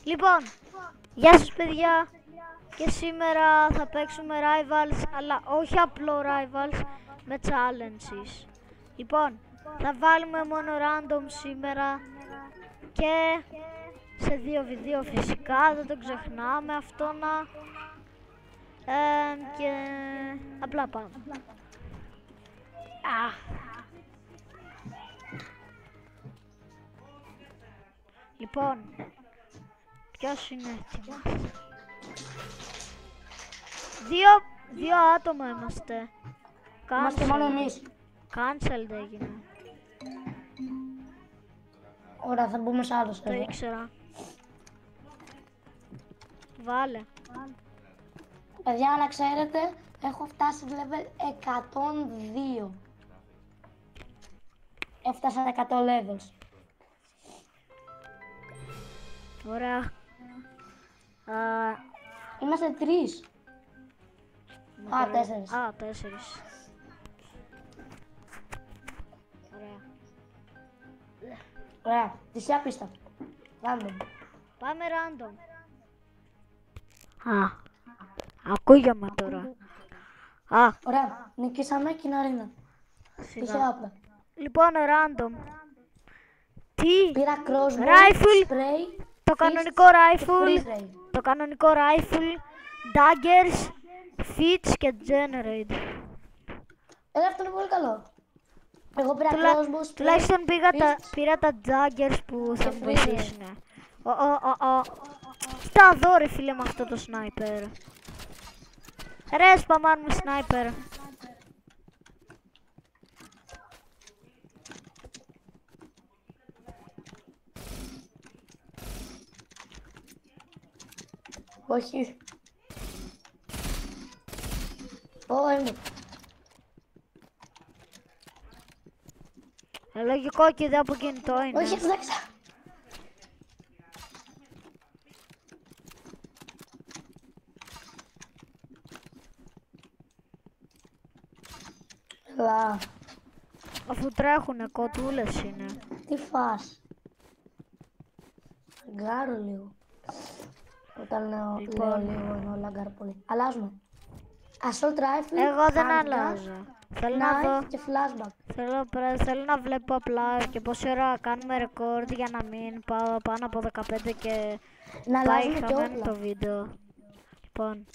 Λοιπόν, γεια σας παιδιά. Και σήμερα θα παίξουμε Rivals, αλλά όχι απλό Rivals, με challenges. Λοιπόν, θα βάλουμε μόνο random σήμερα και σε 2v2 φυσικά, δεν το ξεχνάμε αυτό να... και απλά πάμε. Λοιπόν, ποιος είναι έτοιμος? Δύο άτομα είμαστε. Είμαστε μόνο εμείς. Cancelled έγινε. Ωραία, θα μπούμε σε άλλο Το σερβερ. ήξερα. Βάλε. Παιδιά, να ξέρετε, έχω φτάσει level 102. Έφτασα 100 levels. Ωραία. Είμαστε 3. Α, 4. 4. Ωραία. Ωραία, δυσιά πίστα. Random. Πάμε random. Ακούγαμε τώρα. Ωραία, νικήσαμε και είναι αρίνα. Δυσιά όπλα. Λοιπόν, random. Τι? Πήρα crossbow, Rifle. spray, Το κανονικό rifle. freeze ray. Το κανονικό rifle. Daggers. Fits και generate. Αυτό είναι πολύ καλό. Εγώ πήρα crossbow, spray, Τουλάχιστον πήρα τα daggers που θα μου βοηθήσουν. Κοίτα εδώ ρε φίλε με αυτό το sniper. Ρε σπαμάρουμε sniper. Όχι. Είμαι. Λογικό και δεν από κινητό είναι. Όχι, εντάξει. Έλα. Αφού τρέχουνε, κοτούλες είναι. Τι φας. Λαγκάρω λίγο. Όταν λέω λίγο εννοώ λαγκάρω πολύ. Αλλάζουμε. Assault rifle, Εγώ δεν handgun, αλλάζω. Θέλω να δω. και flashback. Θέλω να βλέπω απλά και πόση ώρα κάνουμε record για να μην πάω πάνω από 15 και Να πάει αλλάζουμε και χαμένο όπλα. το βίντεο. Λοιπόν,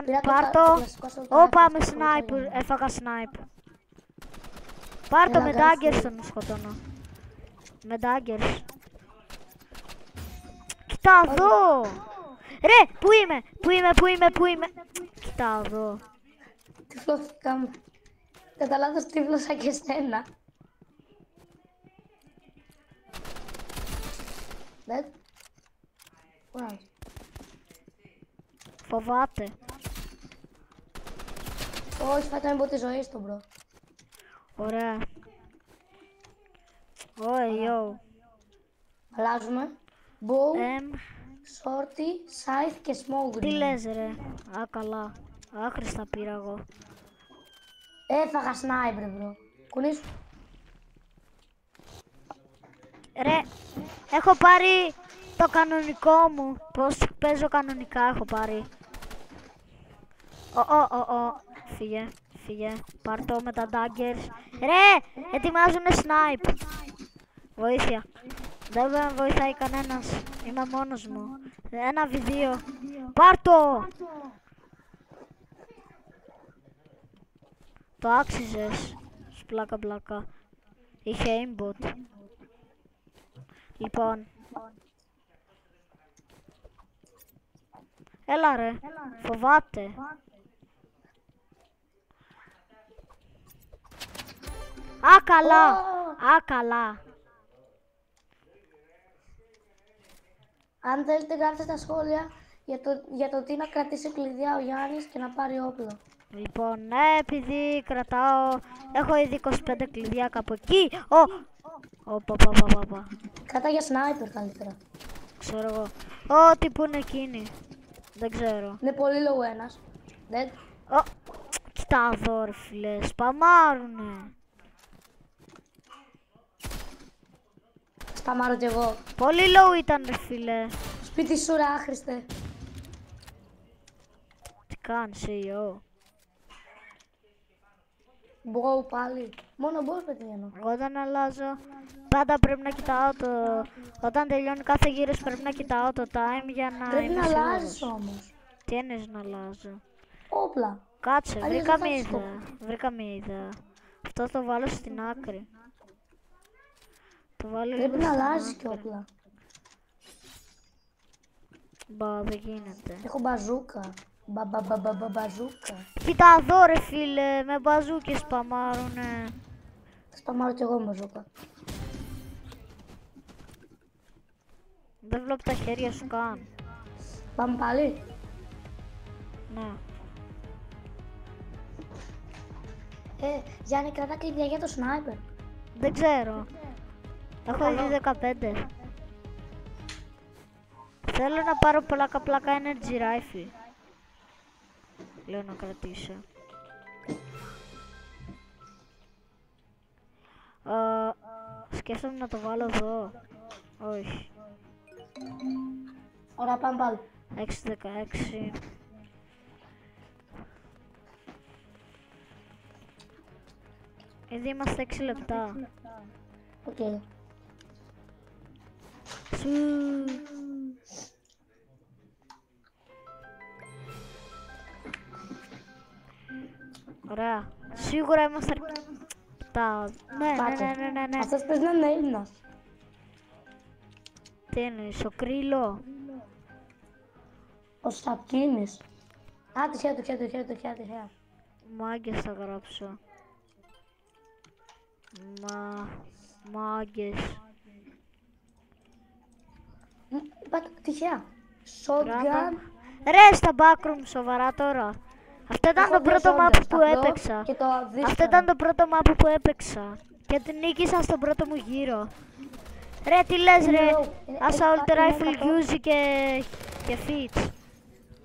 Πήρα πάρ' το το. κλασικό assault rifle, Πάμε αυτό sniper, που θέλουμε. έφαγα snipe. Πάρ' το Έλα, με γράφει. daggers τον σκοτώνω. Με daggers. Κοίτα εδώ. Ρε, πού είμαι. Κοίτα εδώ. Τυφλώθηκαμε. Κατά λάθος τύφλωσα και εσένα. Dead. Wow. Φοβάται. Όχι, θα ήταν τη ζωή στο μπρο. Ωραία. Yo. Αλλάζουμε. Bow, Εμ, shorty, scythe και smoke τι grenade. λες ρε. Καλά. Άχρηστα πήρα εγώ. Έφαγα sniper, bro. Κουνήσου. Ρε, έχω πάρει το κανονικό μου. Πώς παίζω κανονικά έχω πάρει. Φύγε. Πάρ' το με τα daggers. Ρε, ετοιμάζουνε snipe. Βοήθεια. Δεν με βοηθάει κανένας. Είμαι μόνος μου. 1v2. Πάρ' το. Το άξιζες. Πλάκα. Είχε aimbot. Λοιπόν. Έλα ρε. Φοβάται. Καλά. Αν θέλετε γράψτε στα σχόλια για το τι να κρατήσει κλειδιά ο Γιάννης και να πάρει όπλο. Λοιπόν, επειδή κρατάω... Έχω ήδη 25 κλειδιά κάπου εκεί. Παπα. Κράτα για sniper καλύτερα. Ξέρω εγώ. Τι που είναι εκείνη. Δεν ξέρω. Είναι πολύ low ένας. Dead. Κοίτα εδώ ρε φίλε. Σπαμάρουνε. Σπαμάρω κι εγώ. Πολύ low ήταν ρε φίλε. Σπίτι σου ρε άχρηστε. Τι κάνεις CEO? Μπω πάλι. Μόνο μπω πετυχαίνω. Εγώ όταν αλλάζω πάντα πρέπει να κοιτάω το... Όταν τελειώνει κάθε γύρος πρέπει να κοιτάω το time για να Πρέπει είμαι να σίγουρος. αλλάζεις όμως. Τι εννοείς να αλλάζω? Όπλα. Κάτσε, Αλλιώς βρήκα δεν θα μία έχεις ιδέα. Βρήκα μία ιδέα. Αυτό το βάλω στην άκρη. Το βάλω Πρέπει λίγο να στην αλλάζεις άκρη. και όπλα. Μπα, δεν γίνεται. Έχω μπαζούκα. Μπαζούκα. Κοίτα εδώ ρε φίλε, με μπαζούκες σπαμάρουνε. Θα σπαμάρω κι εγώ με μπαζούκα. Δεν βλέπω τα χέρια σου καν. Πάμε πάλι. Ναι. Γιάννη, κρατά κλειδιά για το σνάιπερ. Δεν ξέρω. Έχω ήδη 15. Θέλω να πάρω πλάκα energy rifle. Λέω να κρατήσω. Σκέφτομαι να το βάλω εδώ. Όχι. Ωραία, πάμε πάλι. 6-16. Ήδη είμαστε 6 λεπτά. Οκ. Σου. Ωραία. Σίγουρα είμαστε αρκετά. Ναι. Αυτός πρέπει να είναι Έλληνας. Τι εννοείς, ο Κρύλο? Ο Σαπκίνης. Α, τυχαία. Μάγκες θα γράψω. Μάγκες. Είπα τυχαία. Shotgun. Ρε, στα backroom, σοβαρά τώρα. Αυτό ήταν το πρώτο map που έπαιξα. Αυτό ήταν το πρώτο map που έπαιξα. Και την νίκησα στον πρώτο μου γύρο. Ρε, τι λες ρε. Assault rifle, Uzi και Fitch.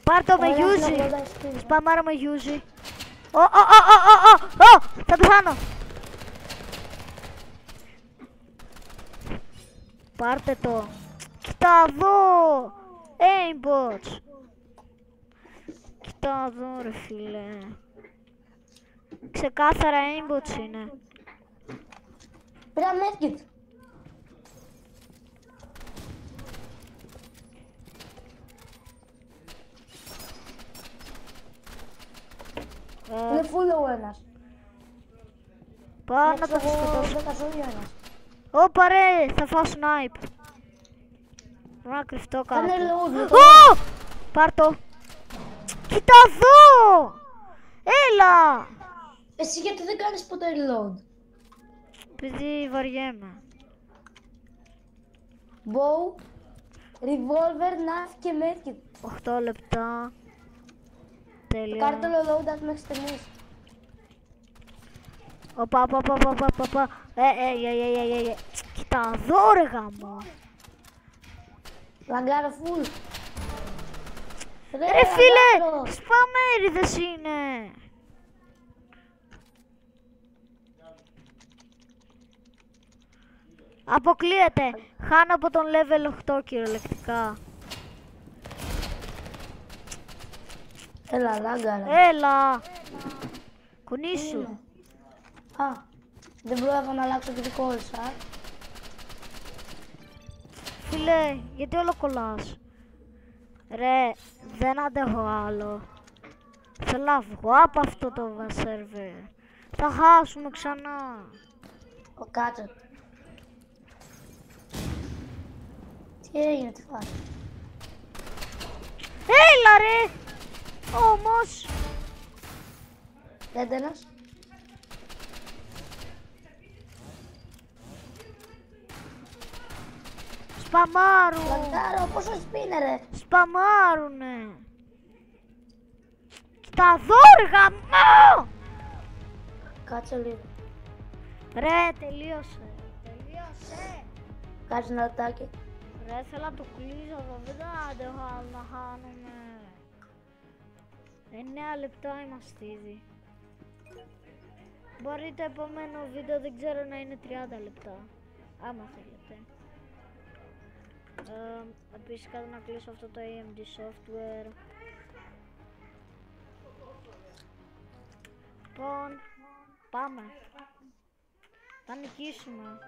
Πάρ' το με Uzi. Σπαμάρω με Uzi. Θα πεθάνω. Πάρτε το. Κοίτα εδώ. Aimbots. Κοίτα εδώ ρε φίλε. Ξεκάθαρα aimbots είναι. Πήρα medkit. Είναι full ο ένας. Πάω να το σκοτώσω. 10 σώδια ένας. Όπα ρε, θα φάω snipe. Πρέπει να κρυφτώ κάτω. Κάνε load. Πάρ' το. Κοίτα εδώ. Έλα. Εσύ γιατί δεν κάνεις ποτέ reload? Επειδή βαριέμαι. Bow, revolver, knife και medkit. 8 λεπτά. Τέλεια. Κάνε το reload μέχρι στιγμής. Οπα. Κοίτα εδώ ρε γάμο. Λαγκάρω full. Ρε φίλε, σπαμέριδες είναι. Αποκλείεται. Χάνω από τον level 8 κυριολεκτικά. Έλα, λάγκαρα. Έλα. Κουνήσου. Α, δεν πρόλαβα να αλλάξω και δικό σου, α. Φίλε, γιατί όλο κολλάς? Ρε, δεν αντέχω άλλο. Θέλω να βγω από αυτό το σερβερ. Θα χάσουμε ξανά. Ο κάτσε. Τι έγινε, τι φάση? Έλα ρε. Όμως. Δέντενας. Σπαμάρουν. Λαγκάρω, πόσο σπίνε ρε. Σπαμάρουνε. Κοίτα εδώ ρε γαμώ. Κάτσε λίγο. Ρε, τελείωσε. Τελείωσε. Κάτσε ένα λεπτάκι. Ρε, θέλω να το κλείσω εδώ. Δεν το άντεχω άλλο να χάνουμε. 9 λεπτά είμαστε ήδη. Μπορεί το επόμενο βίντεο, δεν ξέρω, να είναι 30 λεπτά. Άμα θέλετε. Επίσης κάτω να κλείσω αυτό το AMD software. Λοιπόν, πάμε. Θα νικήσουμε.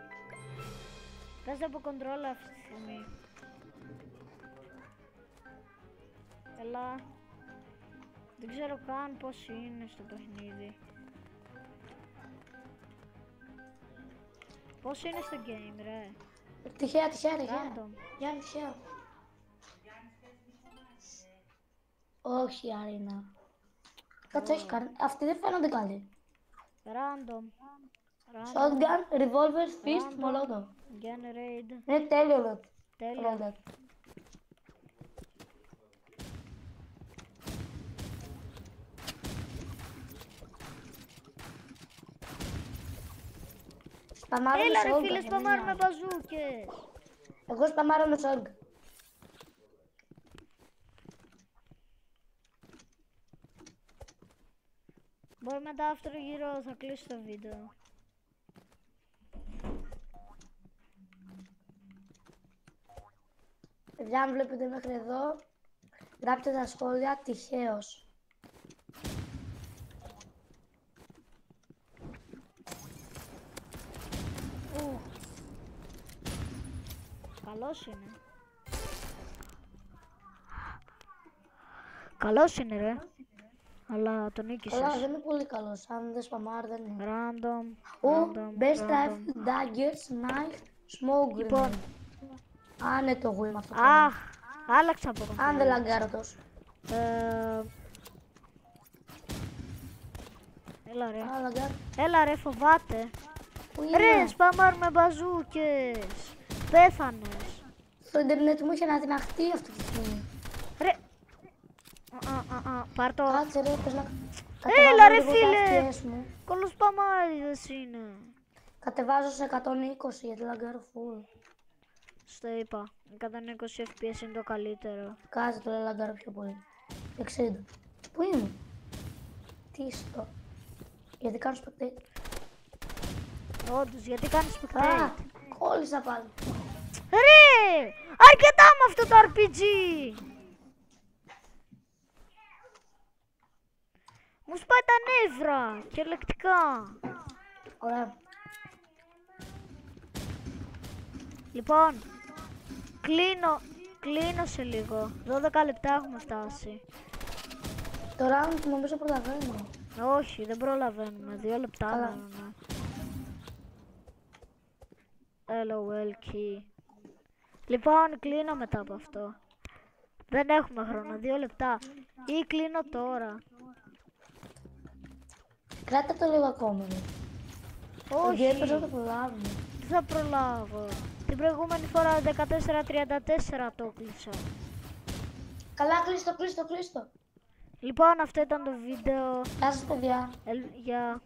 Παίζω από controller αυτή τη στιγμή. Έλα. Δεν ξέρω καν πώς είναι στο παιχνίδι. Πώς είναι στο game, ρε. Τυχαία, τυχαία, τυχαία. Random. Γιάννη, τυχαία. Όχι, Αρίνα. Κάτσε, όχι κάνει. Αυτοί δεν φαίνονται καλοί. Random. Shotgun, revolver, fist, Random. molotov. Generate. Είναι τέλειο όλο. Τέλεια. Όλο. Σπαμάρω με Έλα ρε shotgun, φίλε, δεν σπαμάρουμε είναι. μπαζούκες. Εγώ σπαμάρω με shotgun. Μπορούμε μετά δεύτερο γύρο, θα κλείσω το βίντεο. Παιδιά, αν βλέπετε μέχρι εδώ, γράψτε τα σχόλια τυχαίως. Καλός είναι. Καλός είναι ρε. Αλλά τον νίκησες. Καλά, δεν είναι πολύ καλός. Αν δεν σπαμάρει, δεν είναι. Random. Best rifle, daggers, knife, smoke Λοιπόν. grenade. Άνετο εγώ είμαι αυτό. Αχ, άλλαξα από τον Αν δεν λαγκάρω τόσο. Έλα ρε. Α, λαγκάρω. Έλα ρε, φοβάται. Πού Ρε, είναι? σπαμάρουμε μπαζούκες. Πέθανες. Στο ίντερνετ μου είχε ανατιναχτεί αυτή τη στιγμή. Ρε. Πάρ' το. Κάτσε ρε, πες να... Έλα, ρε, λίγο τα φίλε. FPS μου. Κολοσπαμάριδες είναι. Κατεβάζω σε 120 γιατί λαγκάρω full. Στο είπα. 120 FPS είναι το καλύτερο. Κάτσε το λαγκάρω πιο πολύ. 60. Πού είμαι? Τι είσαι το? Γιατί κάνω spectate. Όντως, γιατί κάνεις Α, spectate. κόλλησα πάλι. Ρε! Αρκετά με αυτό το RPG! Μου σπάει τα νεύρα, κυριολεκτικά. Ωραία. Λοιπόν, κλείνω σε λίγο. 12 λεπτά έχουμε φτάσει. Το round νομίζω προλαβαίνω. Όχι, δεν προλαβαίνουμε. 2 λεπτά Καλά. μένουμε. LOL key. Λοιπόν, κλείνω μετά από αυτό. Δεν έχουμε χρόνο, 2 λεπτά. Ή κλείνω τώρα. Κράτα το λίγο ακόμα. Όχι, Γιατί έπαιζα το προλάβουμε. δεν θα προλάβω. Την προηγούμενη φορά 14:34 το κλείσα. Καλά, κλείστο, κλείστο, κλείστο. Λοιπόν, αυτό ήταν το βίντεο. Γεια σας παιδιά. Για